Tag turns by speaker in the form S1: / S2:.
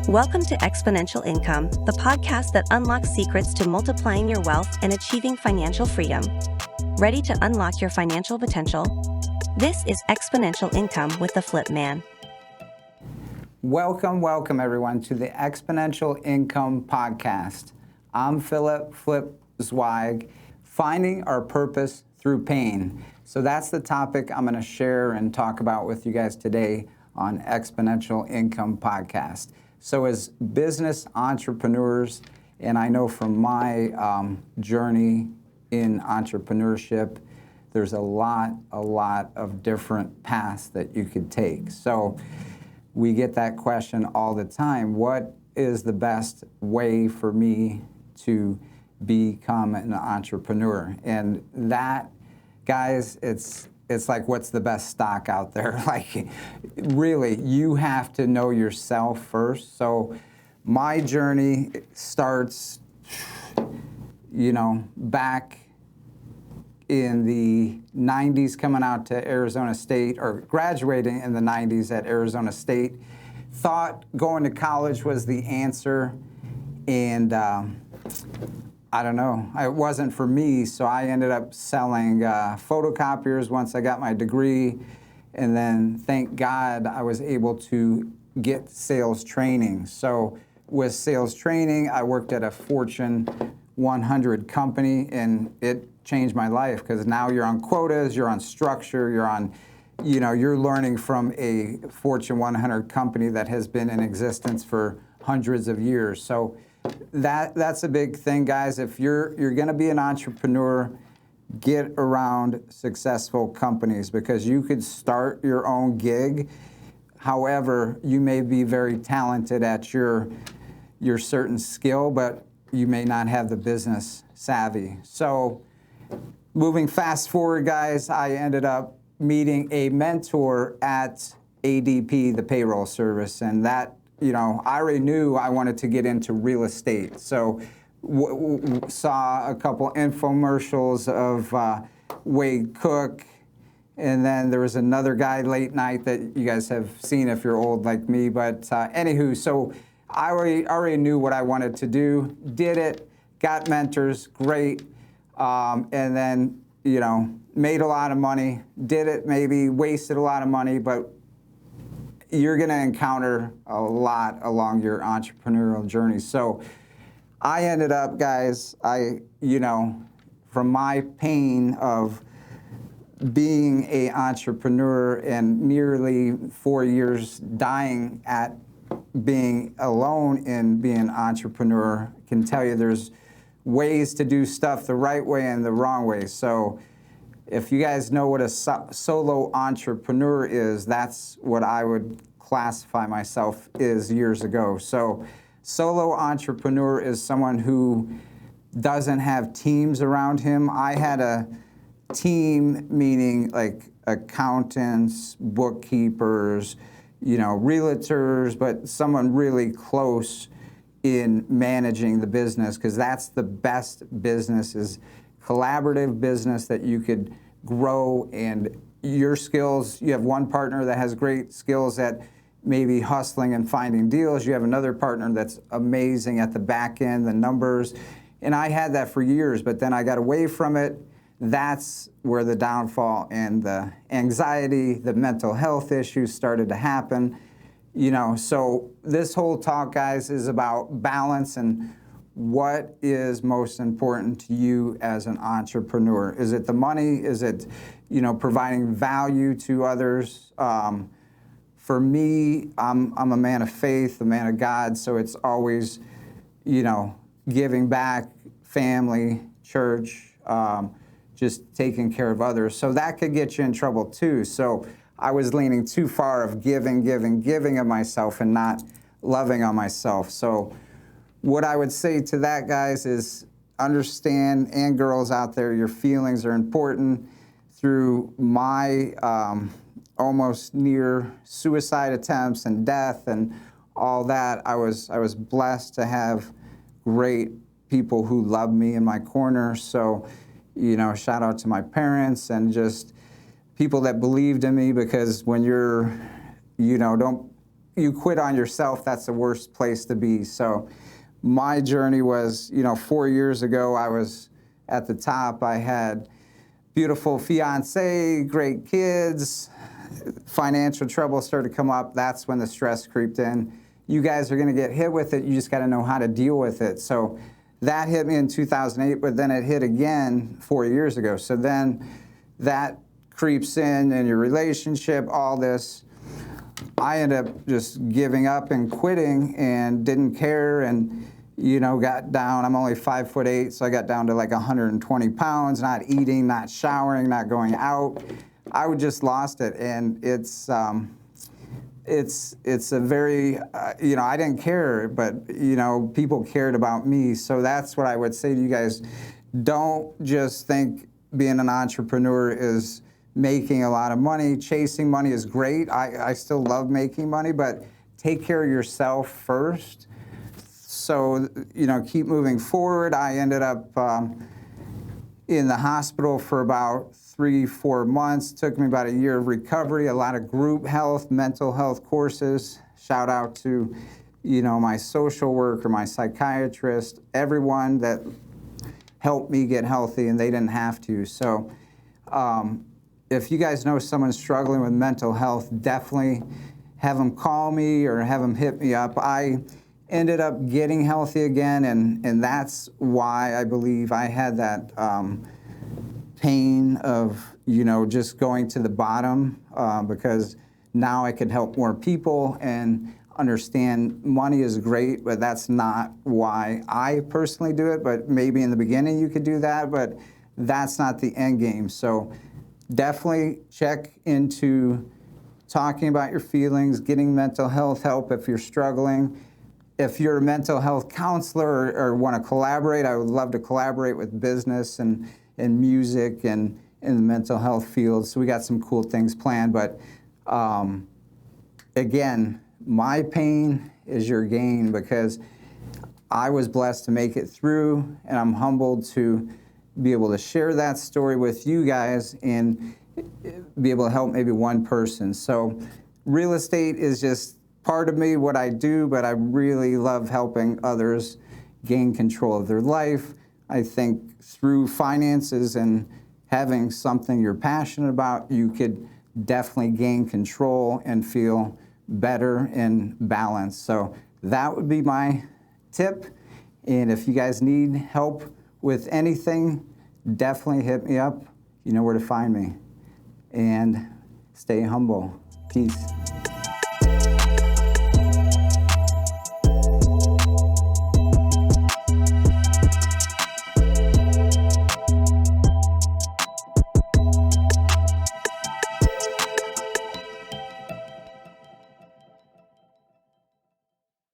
S1: Welcome to Exponential Income, the podcast that unlocks secrets to multiplying your wealth and achieving financial freedom. Ready to unlock your financial potential? This is Exponential Income with the Flip Man.
S2: Welcome everyone to the Exponential Income Podcast. I'm Philip Flip Zweig, finding our purpose through pain. So that's the topic I'm going to share and talk about with you guys today on Exponential Income Podcast. So as business entrepreneurs, and I know from my journey in entrepreneurship, there's a lot of different paths that you could take. So we get that question all the time. What is the best way for me to become an entrepreneur? And that, guys, it's like, what's the best stock out there? Like, really, you have to know yourself first. So my journey starts, back in the 90s, coming out to Arizona State, or graduating in the 90s at Arizona State. Thought going to college was the answer, and I don't know, it wasn't for me, so I ended up selling photocopiers once I got my degree, and then thank God I was able to get sales training. So with sales training, I worked at a Fortune 100 company, and it changed my life because now you're on quotas, you're on structure, you're learning from a Fortune 100 company that has been in existence for hundreds of years. So that's a big thing, guys. If you're going to be an entrepreneur, get around successful companies, because you could start your own gig. However, you may be very talented at your certain skill, but you may not have the business savvy. So moving fast forward, guys, I ended up meeting a mentor at ADP, the payroll service, and that, I already knew I wanted to get into real estate. So saw a couple infomercials of Wade Cook, and then there was another guy late night that you guys have seen if you're old like me. But anywho, so I already knew what I wanted to do, did it, got mentors, great, and then, made a lot of money, did it, maybe wasted a lot of money, but you're going to encounter a lot along your entrepreneurial journey. So I ended up, guys, from my pain of being an entrepreneur and nearly 4 years dying at being alone in being an entrepreneur, can tell you there's ways to do stuff the right way and the wrong way. So if you guys know what a solo entrepreneur is, that's what I would classify myself as years ago. So solo entrepreneur is someone who doesn't have teams around him. I had a team, meaning like accountants, bookkeepers, realtors, but someone really close in managing the business, because that's the best business, is collaborative business that you could grow. And your skills, you have one partner that has great skills at maybe hustling and finding deals. You have another partner that's amazing at the back end, the numbers. And I had that for years, but then I got away from it. That's where the downfall and the anxiety, the mental health issues started to happen. So this whole talk, guys, is about balance and what is most important to you as an entrepreneur. Is it the money? Is it, providing value to others? For me, I'm a man of faith, a man of God, so it's always, giving back, family, church, just taking care of others. So that could get you in trouble too. So I was leaning too far of giving of myself and not loving on myself. So what I would say to that, guys, is understand, and girls out there, your feelings are important. Through my almost near suicide attempts and death and all that, I was blessed to have great people who loved me in my corner. So, shout out to my parents and just people that believed in me, because when you're, don't you quit on yourself, that's the worst place to be. So my journey was, 4 years ago, I was at the top. I had beautiful fiance, great kids, financial trouble started to come up. That's when the stress creeped in. You guys are going to get hit with it. You just got to know how to deal with it. So that hit me in 2008, but then it hit again 4 years ago. So then that creeps in your relationship, all this. I ended up just giving up and quitting and didn't care and, got down. I'm only 5'8", so I got down to like 120 pounds, not eating, not showering, not going out. I just lost it, and it's a very, I didn't care, but, people cared about me. So that's what I would say to you guys. Don't just think being an entrepreneur is making a lot of money. Chasing money is great. I still love making money, but take care of yourself first. So, keep moving forward. I ended up in the hospital for about 3-4 months. Took me about a year of recovery, a lot of group health, mental health courses. Shout out to, my social worker, my psychiatrist, everyone that helped me get healthy, and they didn't have to. So if you guys know someone struggling with mental health, definitely have them call me or have them hit me up. I ended up getting healthy again, and that's why I believe I had that pain of, just going to the bottom, because now I can help more people and understand money is great, but that's not why I personally do it. But maybe in the beginning you could do that, but that's not the end game. So definitely check into talking about your feelings, getting mental health help if you're struggling. If you're a mental health counselor or want to collaborate, I would love to collaborate with business and music and in the mental health field. So we got some cool things planned. But again, my pain is your gain, because I was blessed to make it through, and I'm humbled to be able to share that story with you guys and be able to help maybe one person. So real estate is just part of me, what I do, but I really love helping others gain control of their life. I think through finances and having something you're passionate about, you could definitely gain control and feel better and balanced. So that would be my tip. And if you guys need help with anything, definitely hit me up. You know where to find me. And stay humble. Peace.